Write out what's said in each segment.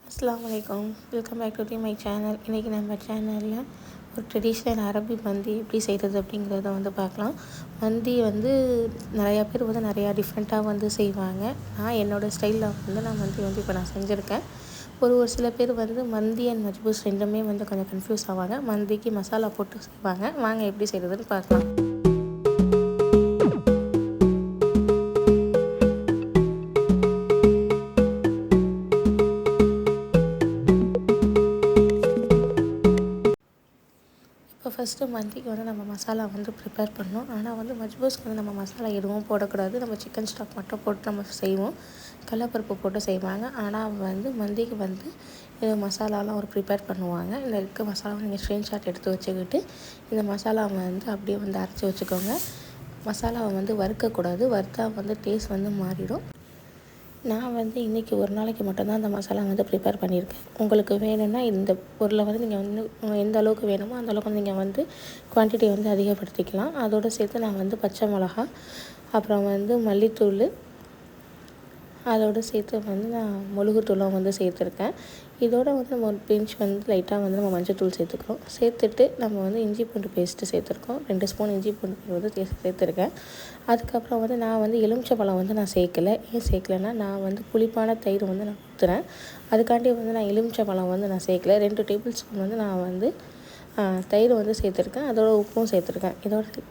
அஸ்ஸலாமு அலைக்கும். Welcome back to my channel. இன்றைக்கி நம்ம சேனலில் ஒரு ட்ரெடிஷ்னல் அரபி மந்தி எப்படி செய்கிறது அப்படிங்கிறத பார்க்கலாம். மந்தி நிறையா பேர் நிறையா டிஃப்ரெண்ட்டாக செய்வாங்க. நான் என்னோடய ஸ்டைலில் நான் மந்தி இப்போ நான் செஞ்சுருக்கேன். ஒரு சில பேர் மந்தி அண்ட் மஜ்பூஸ் ரெண்டுமே கொஞ்சம் கன்ஃப்யூஸ் ஆவாங்க. மந்திக்கு மசாலா போட்டு செய்வாங்க. வாங்க எப்படி செய்கிறதுன்னு பார்க்கலாம். இப்போ ஃபஸ்ட்டு மந்திக்கு நம்ம மசாலா ப்ரிப்பேர் பண்ணணும். ஆனால் மஜ்பூஸ்க்கு நம்ம மசாலா எதுவும் போடக்கூடாது. நம்ம சிக்கன் ஸ்டாக் மட்டும் போட்டு நம்ம செய்வோம். கடலப்பருப்பு போட்டு செய்வாங்க. ஆனால் மந்திக்கு மசாலாலாம் ப்ரிப்பேர் பண்ணுவாங்க. இந்த இருக்க மசாலாவை நீங்கள் ஸ்க்ரீன்ஷாட் எடுத்து வச்சுக்கிட்டு இந்த மசாலாவை அப்படியே அரைச்சி வச்சுக்கோங்க. மசாலாவை வறுக்கக்கூடாது. வறுத்தா டேஸ்ட் மாறிடும். நான் இன்றைக்கி ஒரு நாளைக்கு மட்டும்தான் அந்த மசாலா ப்ரிப்பேர் பண்ணியிருக்கேன். உங்களுக்கு வேணும்னா இந்த பொருளை நீங்கள் எந்த அளவுக்கு வேணுமோ அந்த அளவுக்கு நீங்கள் குவான்டிட்டி அதிகப்படுத்திக்கலாம். அதோடு சேர்த்து நான் பச்சை மிளகா, அப்புறம் மல்லித்தூள், அதோடு சேர்த்து நான் மிளகுத்தூளும் சேர்த்துருக்கேன். இதோட ஒரு பிஞ்ச் லைட்டாக நம்ம மஞ்சள் சேர்த்துக்கிறோம். சேர்த்துட்டு நம்ம இஞ்சி பூண்டு பேஸ்ட்டு சேர்த்துருக்கோம். 2 ஸ்பூன் இஞ்சி பூண்டு சேர்த்துருக்கேன். அதுக்கப்புறம் நான் எலுமிச்சைப்பழம் நான் சேர்க்கலை. ஏன் சேர்க்கலைன்னா நான் புளிப்பான தயிர் நான் ஊற்றுறேன். அதுக்காண்டி நான் எலுமிச்சைப்பழம் நான் சேர்க்கலை. 2 டேபிள் ஸ்பூன் நான் தயிர் சேர்த்துருக்கேன். அதோட உப்பும் சேர்த்துருக்கேன்.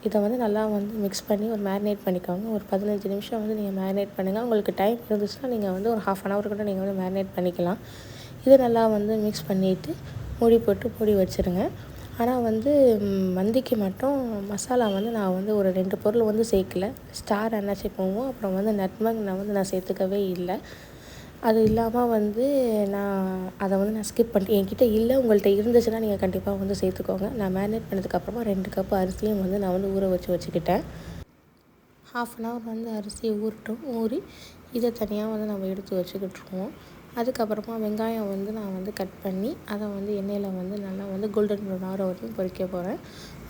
இதை நல்லா மிக்ஸ் பண்ணி ஒரு மேரினேட் பண்ணிக்கோங்க. ஒரு 15 நிமிஷம் நீங்கள் மேரினேட் பண்ணுங்கள். உங்களுக்கு டைம் இருந்துச்சுன்னா நீங்கள் ஒரு ½ அன் ஹவர் கூட நீங்கள் மேரினேட் பண்ணிக்கலாம். இது நல்லா மிக்ஸ் பண்ணிவிட்டு மூடி வச்சுருங்க. ஆனால் மந்திக்கு மட்டும் மசாலா நான் ஒரு 2 பொருள் சேர்க்கலை. ஸ்டார் அன்னாச்சி பூவும் அப்புறம் நட்மக் நான் சேர்த்துக்கவே இல்லை. அது இல்லாமல் நான் அதை நான் ஸ்கிப் பண்ணிட்டு என்கிட்ட இல்லை. உங்கள்கிட்ட இருந்துச்சுன்னா நீங்கள் கண்டிப்பாக சேர்த்துக்கோங்க. நான் மேரினேட் பண்ணதுக்கப்புறமா 2 கப் அரிசியும் நான் ஊற வச்சுக்கிட்டேன். ½ அன் ஹவர் அரிசி ஊறி இதை தனியாக நம்ம எடுத்து வச்சுக்கிட்டுருவோம். அதுக்கப்புறமா வெங்காயம் நான் கட் பண்ணி அதை எண்ணெயில் நல்லா கோல்டன் ப்ரௌன் ஆகிற வரைக்கும் பொரிக்க போகிறேன்.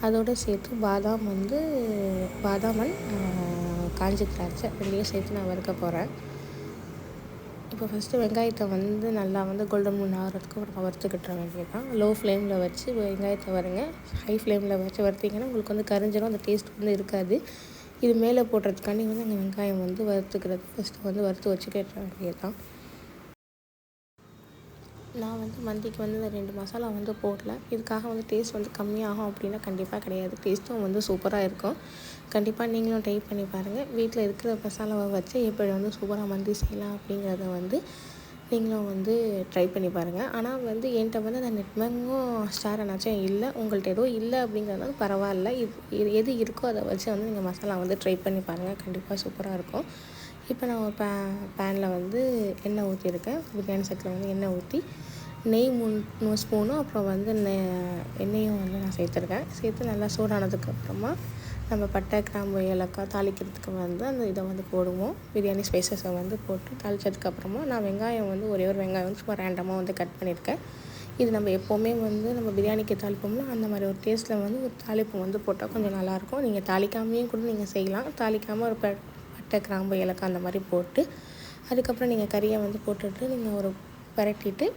அதோடு சேர்த்து பாதாம் அண்ட் காஞ்ச திராட்சை 2 சேர்த்து நான் வறுக்க போகிறேன். இப்போ ஃபஸ்ட்டு வெங்காயத்தை நல்லா கோல்டன் ப்ரௌன் ஆகிறதுக்கு வறுத்துக்கிட்ட வேண்டியது தான். லோ ஃப்ளேமில் வச்சு வெங்காயத்தை வறுங்க. ஹை ஃப்ளேமில் வச்சு வறுத்திங்கன்னா உங்களுக்கு கரிஞ்சிடும். அந்த டேஸ்ட் இருக்காது. இது மேலே போடுறதுக்காண்டி அந்த வெங்காயம் வறுத்துக்கிறது ஃபஸ்ட்டு வறுத்து வச்சுக்கிட்ட வேண்டியது தான். நான் மந்திக்கு இந்த 2 மசாலா போடல. இதுக்காக டேஸ்ட் கம்மியாகும் அப்படின்னா கண்டிப்பாக கிடையாது. டேஸ்ட்டும் சூப்பராக இருக்கும். கண்டிப்பாக நீங்களும் ட்ரை பண்ணி பாருங்கள். வீட்டில் இருக்கிற மசாலாவை வச்சு எப்படி சூப்பராக மந்தி செய்யலாம் அப்படிங்கிறத நீங்களும் ட்ரை பண்ணி பாருங்கள். ஆனால் என்கிட்ட அந்த நெட்மேங்கும் ஸ்டார் அன்னாச்சும் இல்லை. உங்கள்கிட்ட எதுவும் இல்லை அப்படிங்கிறதுனால பரவாயில்ல. எது இருக்கோ அதை வச்சு நீங்கள் மசாலா ட்ரை பண்ணி பாருங்கள். கண்டிப்பாக சூப்பராக இருக்கும். இப்போ நான் ஒரு பேனில் எண்ணெய் ஊற்றிருக்கேன். பிரியாணி செட்டில் எண்ணெய் ஊற்றி நெய் 3 ஸ்பூனும் அப்புறம் எண்ணெயும் நான் சேர்த்துருக்கேன். சேர்த்து நல்லா சூடானதுக்கப்புறமா நம்ம பட்டை, கிராம்பு, ஏலக்காய் தாளிக்கிறதுக்கு அந்த இதை போடுவோம். பிரியாணி ஸ்பைசஸை போட்டு தாளித்ததுக்கப்புறமா நான் வெங்காயம் ஒரே ஒரு வெங்காயம் சும்மா ரேண்டமாக கட் பண்ணியிருக்கேன். இது நம்ம எப்போவுமே நம்ம பிரியாணிக்கு தாளிப்போம்னா அந்த மாதிரி ஒரு டேஸ்ட்டில் ஒரு தாளிப்பு போட்டால் கொஞ்சம் நல்லாயிருக்கும். நீங்கள் தாளிக்காமையும் கூட நீங்கள் செய்யலாம். தாளிக்காமல் ஒரு பட்டை, கிராம்பு, ஏலக்காய் அந்த மாதிரி போட்டு அதுக்கப்புறம் நீங்கள் கறியை போட்டுட்டு நீங்கள் ஒரு பரட்டிட்டு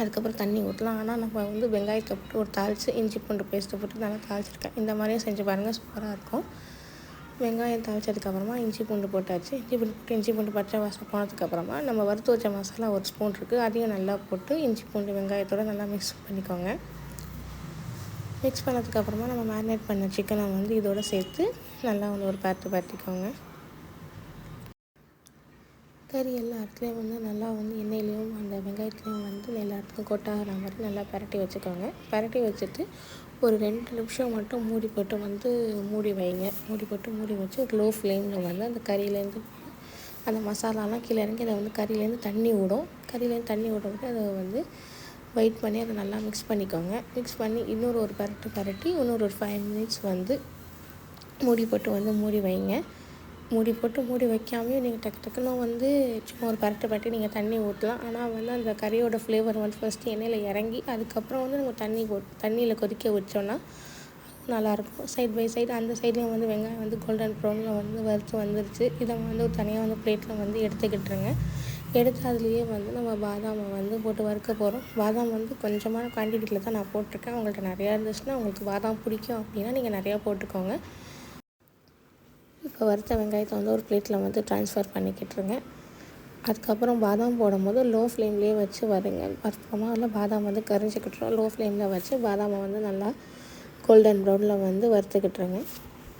அதுக்கப்புறம் தண்ணி ஊற்றலாம். ஆனால் நம்ம வெங்காயத்தை போட்டு ஒரு தாளித்து இஞ்சி பூண்டு பேஸ்ட்டு போட்டு நல்லா தாளிச்சிருக்கேன். இந்த மாதிரியும் செஞ்சு பாருங்கள், சூப்பராக இருக்கும். வெங்காயம் தாளித்ததுக்கப்புறமா இஞ்சி பூண்டு போட்டாச்சு. இஞ்சி பூண்டு பச்சை வாசம் போனதுக்கப்புறமா நம்ம வறுத்து வச்ச மசாலா 1 ஸ்பூன் இருக்குது. அதையும் நல்லா போட்டு இஞ்சி பூண்டு வெங்காயத்தோடு நல்லா மிக்ஸ் பண்ணிக்கோங்க. மிக்ஸ் பண்ணதுக்கப்புறமா நம்ம மேரினேட் பண்ண சிக்கனை இதோடு சேர்த்து நல்லா ஒரு பரட்டிக்கோங்க. கறி எல்லா இடத்துலையும் நல்லா எண்ணெயிலையும் அந்த வெங்காயத்துலேயும் எல்லா இடத்துக்கும் கொட்டாகிற மாதிரி நல்லா பரட்டி வச்சுக்கோங்க. பரட்டி வச்சுட்டு ஒரு 2 நிமிஷம் மட்டும் மூடி போட்டு மூடி வைங்க. மூடி வச்சு ஒரு லோ ஃப்ளேமில் அந்த கறியிலேருந்து அந்த மசாலாலாம் கீழே இறங்கி அதை கறியிலேருந்து தண்ணி விடும். கறியிலேருந்து தண்ணி விடுறதுக்கு அதை வெயிட் பண்ணி அதை நல்லா மிக்ஸ் பண்ணிக்கோங்க. மிக்ஸ் பண்ணி இன்னொரு பரட்டி இன்னொரு 5 மினிட்ஸ் மூடி போட்டு மூடி வைங்க. மூடி வைக்காமையும் நீங்கள் டக்குன்னு சும்மா ஒரு பரட்டி நீங்கள் தண்ணி ஊற்றலாம். ஆனால் அந்த கறியோட ஃப்ளேவர் ஃபஸ்ட்டு எண்ணெயில் இறங்கி அதுக்கப்புறம் நம்ம தண்ணியில் கொதிக்க வச்சோன்னா நல்லாயிருக்கும். சைட் பை சைடு அந்த சைட்லேயும் வெங்காயம் கோல்டன் ப்ரௌனில் வறுத்து வந்துருச்சு. இதை தனியாக பிளேட்டில் எடுத்துக்கிட்டுருங்க. எடுத்து அதுலேயே வந்து நம்ம பாதாமை வந்து போட்டு வறுக்க போகிறோம். பாதாம் வந்து கொஞ்சமான குவான்டிட்டியில் தான் நான் போட்டிருக்கேன். உங்கள்கிட்ட நிறையா இருந்துச்சுன்னா, உங்களுக்கு பாதாம் பிடிக்கும் அப்படின்னா நீங்கள் நிறையா போட்டுக்கோங்க. இப்போ வறுத்த வெங்காயத்தை வந்து ஒரு பிளேட்டில் வந்து ட்ரான்ஸ்ஃபர் பண்ணிக்கிட்டுருங்க. அதுக்கப்புறம் பாதாம் போடும்போது லோ ஃப்ளேம்லேயே வச்சு வறுங்க. அப்புறமா வந்து பாதாம் வந்து கரிஞ்சிக்கிட்டுரும். லோ ஃப்ளேமில் வச்சு பாதாமை வந்து நல்லா கோல்டன் ப்ரௌனில் வந்து வறுத்துக்கிட்டுருங்க.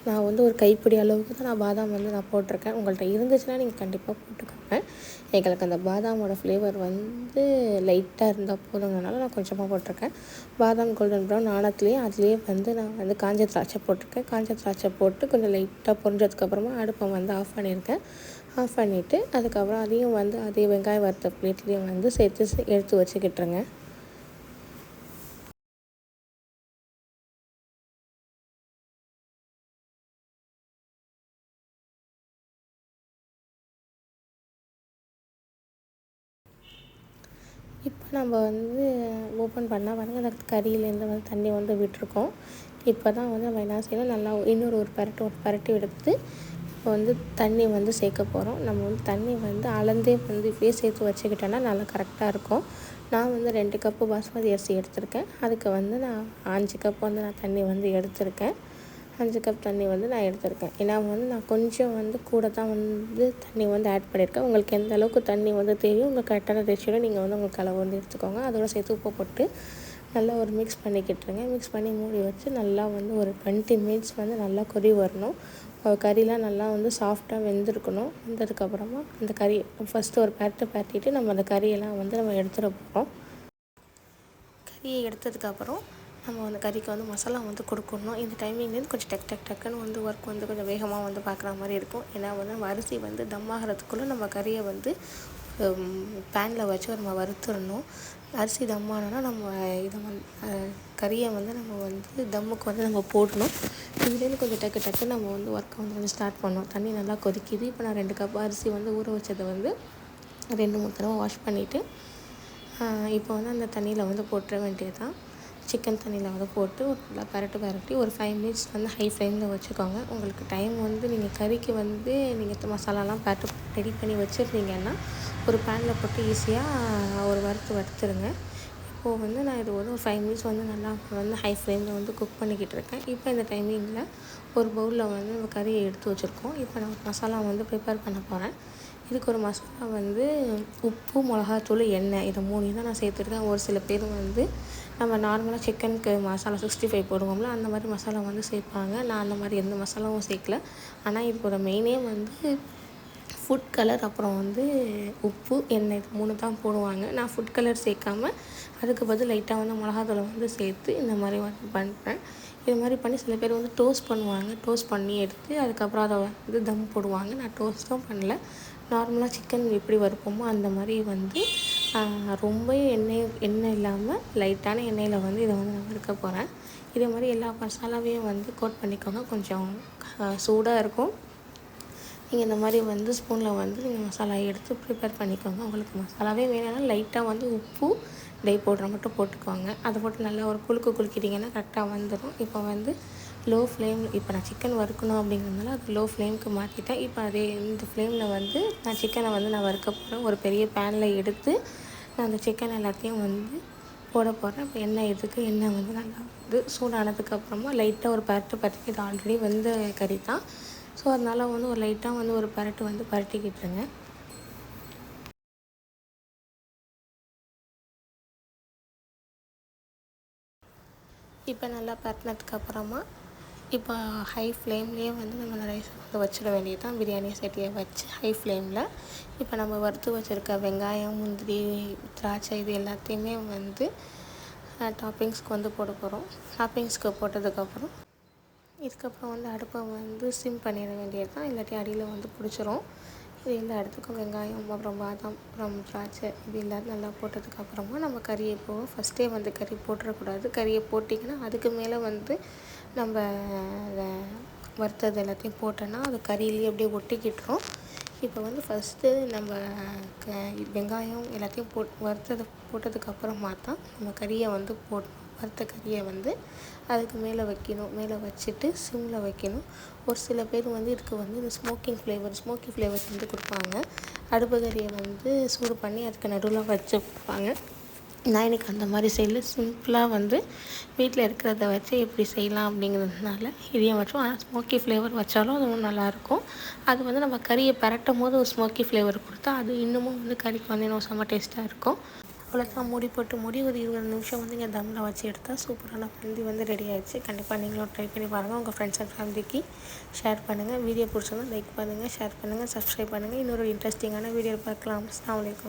நான் வந்து ஒரு கைப்பிடி அளவுக்கு தான் நான் பாதாம் வந்து நான் போட்டிருக்கேன். உங்கள்கிட்ட இருந்துச்சுன்னா நீங்கள் கண்டிப்பாக போட்டுக்கோங்க. எங்களுக்கு அந்த பாதாமோட ஃப்ளேவர் வந்து லைட்டாக இருந்தால் போதுங்கனால நான் கொஞ்சமாக போட்டிருக்கேன். பாதாம் கோல்டன் ப்ரௌன் ஆனத்துலேயே அதுலேயே வந்து நான் வந்து காஞ்ச திராட்சை போட்டிருக்கேன். காஞ்ச திராட்சை போட்டு கொஞ்சம் லைட்டாக பொரிஞ்சதுக்கப்புறமா அடுப்பை வந்து ஆஃப் பண்ணியிருக்கேன். ஆஃப் பண்ணிவிட்டு அதுக்கப்புறம் அதையும் வந்து அதே வெங்காயம் வறுத்த பிளேட்லேயும் வந்து சேர்த்து எடுத்து வச்சுக்கிட்டுருங்க. இப்போ நம்ம வந்து ஓப்பன் பண்ணால் பாருங்கள், அந்த கறியிலேருந்து வந்து தண்ணி வந்து விட்டுருக்கோம். இப்போ தான் வந்து நம்ம என்ன செய்யணும், நல்லா ஒரு பரட்டு எடுத்து இப்போ வந்து தண்ணி வந்து சேர்க்க போகிறோம். நம்ம வந்து தண்ணி வந்து அளந்தே வந்து இப்படியே சேர்த்து வச்சுக்கிட்டோன்னா நல்லா கரெக்டாக இருக்கும். நான் வந்து 2 கப்பு பாஸ்மதி அரிசி எடுத்திருக்கேன். அதுக்கு வந்து நான் 5 கப் வந்து நான் தண்ணி வந்து எடுத்திருக்கேன். 5 கப் தண்ணி வந்து நான் எடுத்திருக்கேன். ஏன்னா வந்து நான் கொஞ்சம் வந்து கூட தான் வந்து தண்ணி வந்து ஆட் பண்ணியிருக்கேன். உங்களுக்கு எந்த அளவுக்கு தண்ணி வந்து தேவையோ உங்களுக்கு கரெக்டான ரேஷியோவில் நீங்கள் வந்து உங்களுக்கு அளவு வந்து எடுத்துக்கோங்க. அதோடு சேர்த்து உப்பு போட்டு நல்லா ஒரு மிக்ஸ் பண்ணிக்கிட்டுருங்க. மிக்ஸ் பண்ணி மூடி வச்சு நல்லா வந்து ஒரு 20 மினிட்ஸ் வந்து நல்லா கொதி வரணும். கறிலாம் நல்லா வந்து சாஃப்டாக வெந்திருக்கணும். வெந்ததுக்கப்புறமா அந்த கறி ஃபஸ்ட்டு ஒரு பரட்டிட்டு நம்ம அந்த கறியெல்லாம் வந்து நம்ம எடுத்துட போகிறோம். கறியை எடுத்ததுக்கப்புறம் நம்ம வந்து கறிக்கு வந்து மசாலா வந்து கொடுக்கணும். இந்த டைமிங்லேருந்து கொஞ்சம் டக்குன்னு வந்து ஒர்க் வந்து கொஞ்சம் வேகமாக வந்து பார்க்குற மாதிரி இருக்கும். ஏன்னா வந்து நம்ம அரிசி வந்து தம் ஆகிறதுக்குள்ளே நம்ம கறியை வந்து பேனில் வச்சு நம்ம வறுத்துடணும். அரிசி தம் ஆனோன்னா நம்ம இதை வந்து கறியை வந்து நம்ம வந்து தம்முக்கு வந்து நம்ம போடணும். இதுலேருந்து கொஞ்சம் டக்குன்னு நம்ம வந்து ஒர்க்கை வந்து ஸ்டார்ட் பண்ணோம். தண்ணி நல்லா கொதிக்குது. இப்போ நான் 2 கப் அரிசி வந்து ஊற வச்சதை வந்து 2-3 தடவை வாஷ் பண்ணிவிட்டு இப்போ வந்து அந்த தண்ணியில் வந்து போட்டுற வேண்டியது தான். சிக்கன் தண்ணியில் வந்து போட்டு நல்லா பரட்டி ஒரு 5 மினிட்ஸ் வந்து ஹை ஃப்ளேமில் வச்சுக்கோங்க. உங்களுக்கு டைம் வந்து நீங்கள் கறிக்கு வந்து நீங்கள் மசாலாலாம் ரெடி பண்ணி வச்சுருந்தீங்கன்னா ஒரு பேனில் போட்டு ஈஸியாக ஒரு வறுத்துருங்க. இப்போது வந்து நான் இது வந்து ஒரு 5 மினிட்ஸ் வந்து நல்லா வந்து ஹை ஃப்ளேமில் வந்து குக் பண்ணிக்கிட்டு இருக்கேன். இப்போ இந்த டைமிங்கில் ஒரு பவுலில் வந்து நம்ம கறியை எடுத்து வச்சுருக்கோம். இப்போ நான் மசாலா வந்து ப்ரிப்பேர் பண்ண போகிறேன். இதுக்கு ஒரு மசாலா வந்து உப்பு, மிளகாத்தூள், எண்ணெய் இதை 3 தான் நான் சேர்த்துருக்கேன். ஒரு சில பேர் வந்து நம்ம நார்மலாக சிக்கனுக்கு மசாலா 65 போடுவோம்ல, அந்த மாதிரி மசாலா வந்து சேர்ப்பாங்க. நான் அந்த மாதிரி எந்த மசாலாவும் சேர்க்கல. ஆனால் இதுக்கு ஒரு மெயினே வந்து ஃபுட் கலர், அப்புறம் வந்து உப்பு, எண்ணெய் இது 3 தான் போடுவாங்க. நான் ஃபுட் கலர் சேர்க்காம அதுக்கு பதில் லைட்டாக வந்து மிளகாத்தூளை வந்து சேர்த்து இந்த மாதிரி வந்து பண்ணுறேன். இது மாதிரி பண்ணி சில பேர் வந்து டோஸ்ட் பண்ணுவாங்க. டோஸ்ட் பண்ணி எடுத்து அதுக்கப்புறம் அதை வந்து தம் போடுவாங்க. நான் டோஸ்ட்டும் பண்ணல. நார்மலாக சிக்கன் எப்படி வறுப்போமோ அந்த மாதிரி வந்து ரொம்ப எண்ணெய் இல்லாமல் லைட்டான எண்ணெயில் வந்து இதை வந்து நான் வறுக்க போகிறேன். இதே மாதிரி எல்லா மசாலாவையும் வந்து கோட் பண்ணிக்கோங்க. கொஞ்சம் சூடாக இருக்கும். நீங்கள் இந்த மாதிரி வந்து ஸ்பூனில் வந்து நீங்கள் மசாலா எடுத்து ப்ரிப்பேர் பண்ணிக்கோங்க. உங்களுக்கு மசாலாவே வேணும்னா லைட்டாக வந்து உப்பு, பவுடரை மட்டும் போட்டுக்கோங்க. அதை போட்டு நல்லா ஒரு குலுக்கிட்டிங்கன்னா கரெக்டாக வந்துடும். இப்போ வந்து லோ ஃப்ளேம், இப்போ நான் சிக்கன் வறுக்கணும் அப்படிங்கிறதுனால அது லோ ஃப்ளேமுக்கு மாற்றிட்டேன். இப்போ அதே இந்த ஃப்ளேமில் வந்து நான் சிக்கனை வந்து நான் வறுக்க போகிறேன். ஒரு பெரிய பேனில் எடுத்து நான் அந்த சிக்கன் எல்லாத்தையும் வந்து போட போகிறேன். இப்போ எண்ணெய் வந்து நல்லா வந்து சூடானதுக்கப்புறமா லைட்டாக ஒரு பரட்டு இது ஆல்ரெடி வெந்த கறி தான். ஸோ அதனால் வந்து ஒரு லைட்டாக வந்து ஒரு பரட்டு வந்து பரட்டிக்கிட்டுருங்க. இப்போ நல்லா பரட்டினதுக்கப்புறமா இப்போ ஹை ஃப்ளேம்லேயே வந்து நம்ம ரைஸ் வந்து வச்சிட வேண்டியது தான். பிரியாணி சட்டியை வச்சு ஹை ஃப்ளேமில் இப்போ நம்ம வறுத்து வச்சுருக்க வெங்காயம், முந்திரி, திராட்சை இது எல்லாத்தையுமே வந்து டாப்பிங்ஸ்க்கு வந்து போட போகிறோம். டாப்பிங்ஸ்க்கு போட்டதுக்கப்புறம் இதுக்கப்புறம் வந்து அடுப்பை வந்து சிம் பண்ணிட வேண்டியது தான். இல்லாட்டி அடியில் வந்து பிடிச்சிரும். இது எல்லா இடத்துக்கும் வெங்காயம், அப்புறம் பாதாம், அப்புறம் திராட்சை இது எல்லாத்தையும் நல்லா போட்டதுக்கப்புறமா நம்ம கறியை ஃபஸ்ட்டே வந்து கறி போட்டுறக்கூடாது. கறியை போட்டிங்கன்னா அதுக்கு மேலே வந்து நம்ம வறுத்தது எல்லாத்தையும் போட்டோன்னா அது கறியிலேயே அப்படியே ஒட்டிக்கிட்டுரும். இப்போ வந்து ஃபஸ்ட்டு நம்ம வெங்காயம் எல்லாத்தையும் வறுத்ததை போட்டதுக்கப்புறமா தான் நம்ம கறியை வந்து வறுத்த கறியை வந்து அதுக்கு மேலே வைக்கணும். மேலே வச்சுட்டு சிம்மில் வைக்கணும். ஒரு சில பேர் வந்து இதுக்கு வந்து இந்த ஸ்மோக்கி ஃப்ளேவர்ஸ் வந்து கொடுப்பாங்க. அடுப்பு கறியை வந்து சூடு பண்ணி அதுக்கு நடுவில் வச்சுப்பாங்க. நான் இன்றைக்கி அந்த மாதிரி செய்யல. சிம்பிளாக வந்து வீட்டில் இருக்கிறத வச்சு எப்படி செய்யலாம் அப்படிங்கிறதுனால இதையும் வச்சோம். ஆனால் ஸ்மோக்கி ஃப்ளேவர் வச்சாலும் அதுவும் நல்லாயிருக்கும். அது வந்து நம்ம கறியை பரட்டும் போது ஒரு ஸ்மோக்கி ஃப்ளேவர் கொடுத்தா அது இன்னமும் வந்து கறிக்கு வந்து இன்னும் செம்ம டேஸ்ட்டாக இருக்கும். அவ்வளோதான், மூடி ஒரு 20 நிமிஷம் வந்து இங்கே தம்மில் வச்சு எடுத்தால் சூப்பரான மந்தி வந்து ரெடி ஆகிடுச்சு. கண்டிப்பாக நீங்களும் ட்ரை பண்ணி பாருங்கள். உங்கள் ஃப்ரெண்ட்ஸ் அண்ட் ஃபேமிலிக்கு ஷேர் பண்ணுங்கள். வீடியோ பிடிச்சிருந்தா லைக் பண்ணுங்கள், ஷேர் பண்ணுங்கள், சப்ஸ்கிரைப் பண்ணுங்கள். இன்னொரு இன்ட்ரெஸ்டிங்கான வீடியோ பார்க்கலாம். அஸ்ஸலாமு அலைக்கும்.